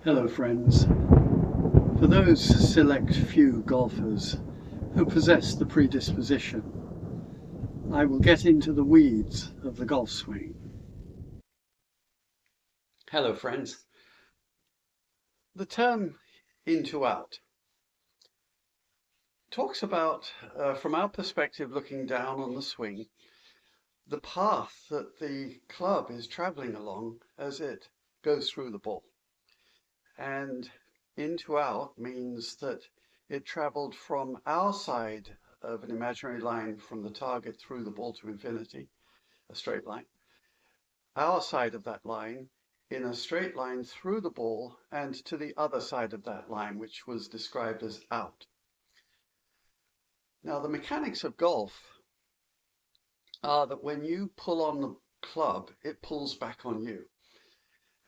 Hello friends. For those select few golfers who possess the predisposition, I will get into the weeds of the golf swing. Hello friends. The term in to out talks about, from our perspective looking down on the swing, the path that the club is traveling along as it goes through the ball. And in to out means that it traveled from our side of an imaginary line from the target through the ball to infinity, a straight line, our side of that line in a straight line through the ball and to the other side of that line, which was described as out. Now, the mechanics of golf are that when you pull on the club, it pulls back on you.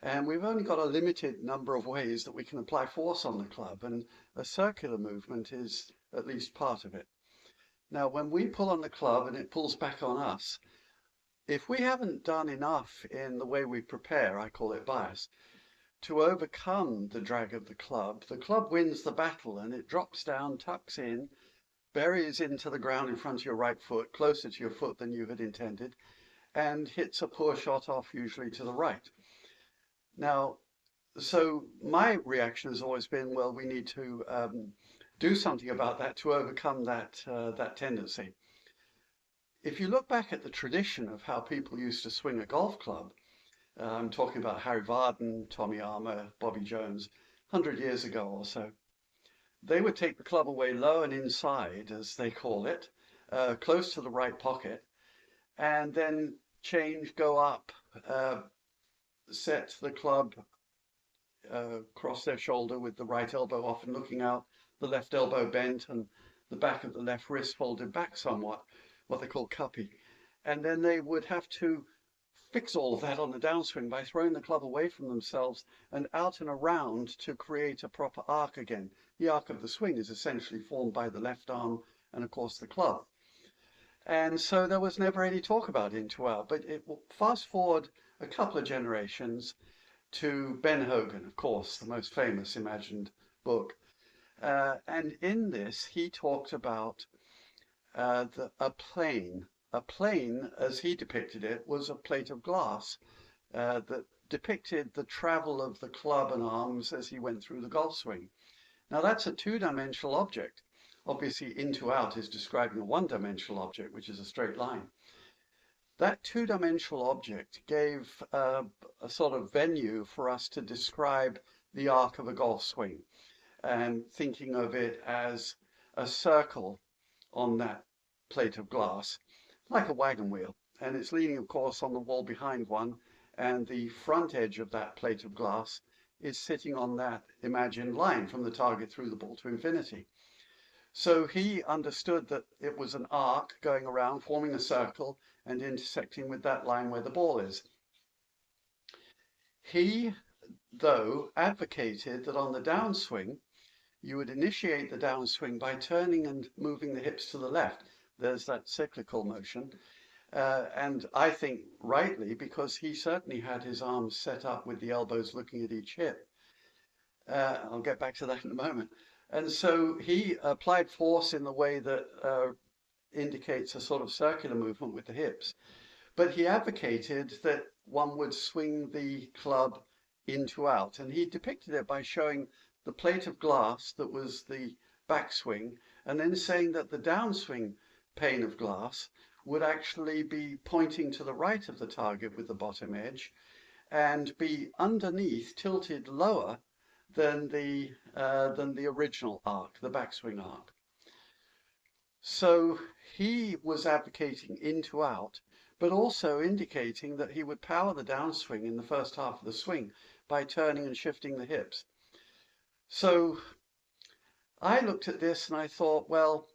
And we've only got a limited number of ways that we can apply force on the club, and a circular movement is at least part of it. Now, when we pull on the club and it pulls back on us, if we haven't done enough in the way we prepare, I call it bias, to overcome the drag of the club wins the battle and it drops down, tucks in, buries into the ground in front of your right foot, closer to your foot than you had intended, and hits a poor shot off, usually to the right. Now, so my reaction has always been, well, we need to do something about that to overcome that tendency. If you look back at the tradition of how people used to swing a golf club, I'm talking about Harry Vardon, Tommy Armour, Bobby Jones, 100 years ago or so, they would take the club away low and inside, as they call it, close to the right pocket, and then change, go up, set the club across their shoulder with the right elbow often looking out, the left elbow bent, and the back of the left wrist folded back somewhat, what they call cuppy. And then they would have to fix all of that on the downswing by throwing the club away from themselves and out and around to create a proper arc again. The arc of the swing is essentially formed by the left arm and, of course, the club. And so there was never any talk about in to out. But fast forward a couple of generations to Ben Hogan, of course, the most famous imagined book. And in this, he talked about a plane. A plane, as he depicted it, was a plate of glass that depicted the travel of the club and arms as he went through the golf swing. Now, that's a two-dimensional object. Obviously, in to out is describing a one-dimensional object, which is a straight line. That two-dimensional object gave a sort of venue for us to describe the arc of a golf swing, and thinking of it as a circle on that plate of glass, like a wagon wheel. And it's leaning, of course, on the wall behind one, and the front edge of that plate of glass is sitting on that imagined line from the target through the ball to infinity. So he understood that it was an arc going around, forming a circle and intersecting with that line where the ball is. He, though, advocated that on the downswing, you would initiate the downswing by turning and moving the hips to the left. There's that cyclical motion. And I think rightly, because he certainly had his arms set up with the elbows looking at each hip. I'll get back to that in a moment. And so he applied force in the way that indicates a sort of circular movement with the hips. But he advocated that one would swing the club in to out. And he depicted it by showing the plate of glass that was the backswing, and then saying that the downswing pane of glass would actually be pointing to the right of the target with the bottom edge and be underneath, tilted lower than the original arc, the backswing arc. So he was advocating in to out, but also indicating that he would power the downswing in the first half of the swing by turning and shifting the hips. So I looked at this and I thought, well,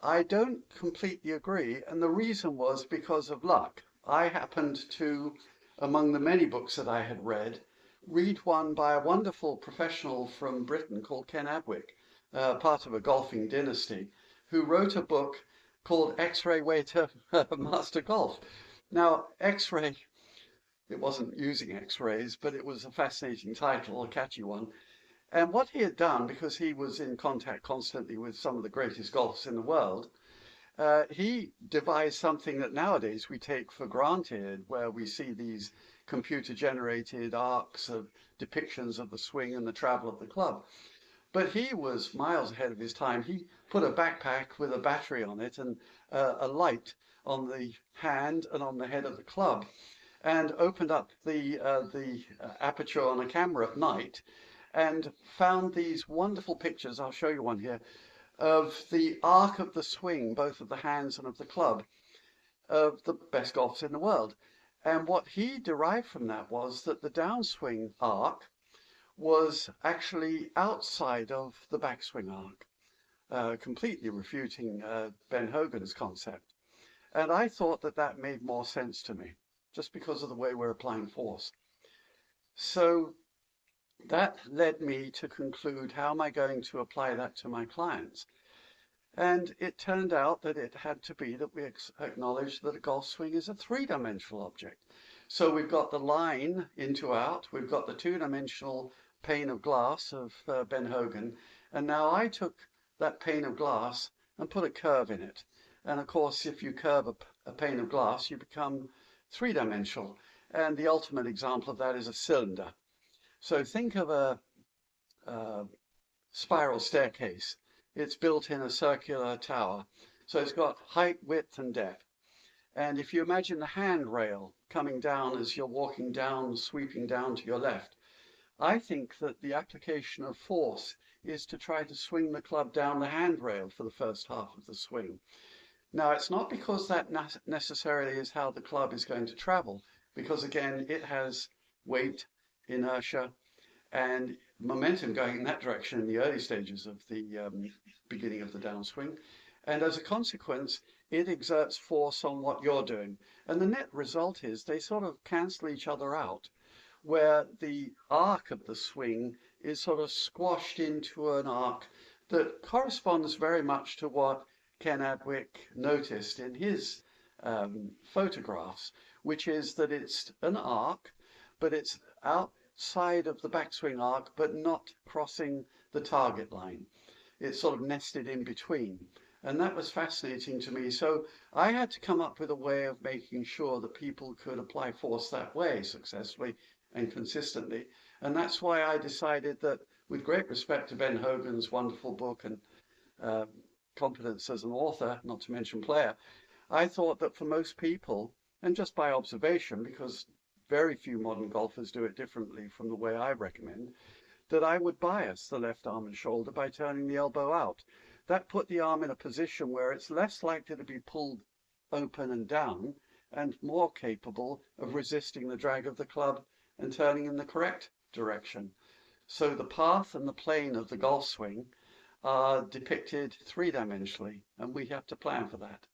I don't completely agree. And the reason was because of luck. I happened to, among the many books that I had read one by a wonderful professional from Britain called Ken Adwick, part of a golfing dynasty, who wrote a book called X-Ray Way to Master Golf. Now, X-Ray it wasn't using X-rays, but it was a fascinating title, a catchy one. And what he had done, because he was in contact constantly with some of the greatest golfers in the world, he devised something that nowadays we take for granted, where we see these computer-generated arcs of depictions of the swing and the travel of the club. But he was miles ahead of his time. He put a backpack with a battery on it and a light on the hand and on the head of the club, and opened up the aperture on a camera at night and found these wonderful pictures. I'll show you one here of the arc of the swing, both of the hands and of the club, of the best golfers in the world. And what he derived from that was that the downswing arc was actually outside of the backswing arc, completely refuting Ben Hogan's concept. And I thought that that made more sense to me, just because of the way we're applying force. So that led me to conclude, how am I going to apply that to my clients? And it turned out that it had to be that we acknowledge that a golf swing is a three-dimensional object. So we've got the line in to out, we've got the two-dimensional pane of glass of Ben Hogan, and now I took that pane of glass and put a curve in it. And of course, if you curve a pane of glass, you become three-dimensional. And the ultimate example of that is a cylinder. So think of a spiral staircase. It's built in a circular tower. So it's got height, width, and depth. And if you imagine the handrail coming down as you're walking down, sweeping down to your left, I think that the application of force is to try to swing the club down the handrail for the first half of the swing. Now, it's not because that necessarily is how the club is going to travel, because again, it has weight, inertia, and momentum going in that direction in the early stages of the beginning of the downswing. And as a consequence, it exerts force on what you're doing. And the net result is they sort of cancel each other out, where the arc of the swing is sort of squashed into an arc that corresponds very much to what Ken Adwick noticed in his photographs, which is that it's an arc, but it's outside of the backswing arc, but not crossing the target line. It's sort of nested in between. And that was fascinating to me. So I had to come up with a way of making sure that people could apply force that way successfully and consistently. And that's why I decided that, with great respect to Ben Hogan's wonderful book and competence as an author, not to mention player, I thought that for most people, and just by observation, because very few modern golfers do it differently from the way I recommend, that I would bias the left arm and shoulder by turning the elbow out. That put the arm in a position where it's less likely to be pulled open and down, and more capable of resisting the drag of the club and turning in the correct direction. So the path and the plane of the golf swing are depicted three-dimensionally, and we have to plan for that.